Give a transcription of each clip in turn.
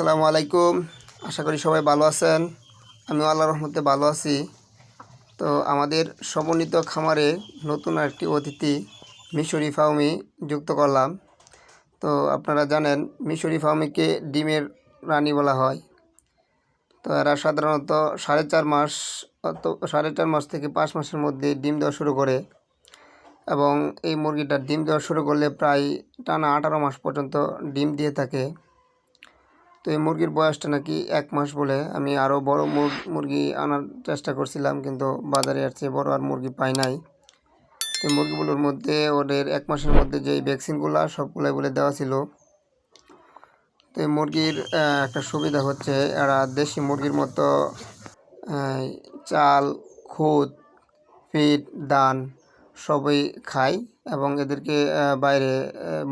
আসসালামু আলাইকুম। আশা করি সবাই ভালো আছেন। আমিও আল্লাহর রহমতে ভালো আছি। তো আমাদের সমন্বিত খামারে নতুন একটি অতিথি মিশরি ফাউমি যুক্ত করলাম। তো আপনারা জানেন মিশরি ফাউমিকে ডিমের রানী বলা হয়। তো এরা সাধারণত 4.5 মাস 4.5 মাস থেকে 5 মাসের মধ্যে ডিম দেওয়া শুরু করে এবং এই মুরগিটা ডিম দেওয়া শুরু করলে প্রায় টানা 18 মাস পর্যন্ত ডিম দিয়ে থাকে। তো এই মুরগির বয়সটা নাকি 1 মাস বলে। আমি আরও বড় মুরগি আনার চেষ্টা করছিলাম, কিন্তু বাজারে এর চেয়ে বড় আর মুরগি পাই নাই। তো মুরগিগুলোর মধ্যে ওদের 1 মাসের মধ্যে যেই ভ্যাকসিনগুলো সবগুলোই বলে দেওয়া ছিল। তো এই মুরগির একটা সুবিধা হচ্ছে এরা দেশি মুরগির মতো চাল, খুদ, ফিড, দান সবই খায় এবং এদেরকে বাইরে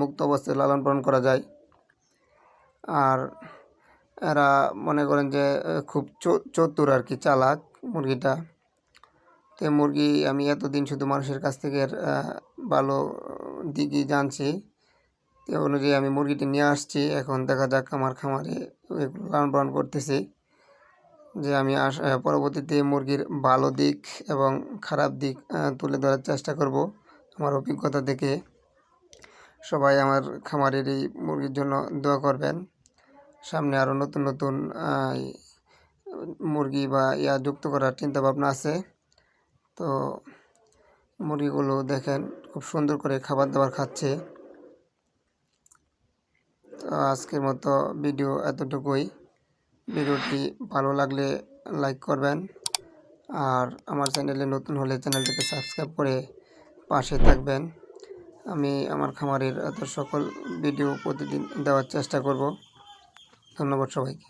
মুক্ত অবস্থায় লালন পালন করা যায়। আর এরা মনে করেন যে খুব চতুর আর কি, চালাক মুরগিটা। তো মুরগি আমি এতদিন শুধু মানুষের কাছ থেকে ভালো দিকই জানছি। তো অনুযায়ী আমি মুরগিটি নিয়ে আসছি। এখন দেখা যাক আমার খামারে এগুলো লালন পালন করতেছি, যে আমি পরবর্তীতে মুরগির ভালো দিক এবং খারাপ দিক তুলে ধরার চেষ্টা করব আমার অভিজ্ঞতা থেকে। সবাই আমার খামারের এই মুরগির জন্য দোয়া করবেন। সামনে আরও নতুন নতুন মুরগি বা যুক্ত করার চিন্তা ভাবনা আছে। তো মুরগিগুলো দেখেন খুব সুন্দর করে খাবার দাবার খাচ্ছে। তো আজকের মতো ভিডিও এতটুকুই। ভিডিওটি ভালো লাগলে লাইক করবেন, আর আমার চ্যানেলে নতুন হলে চ্যানেলটিকে সাবস্ক্রাইব করে পাশে থাকবেন। আমি আমার খামারের সকল ভিডিও প্রতিদিন দেওয়ার চেষ্টা করব। ধন্যবাদ সবাইকে।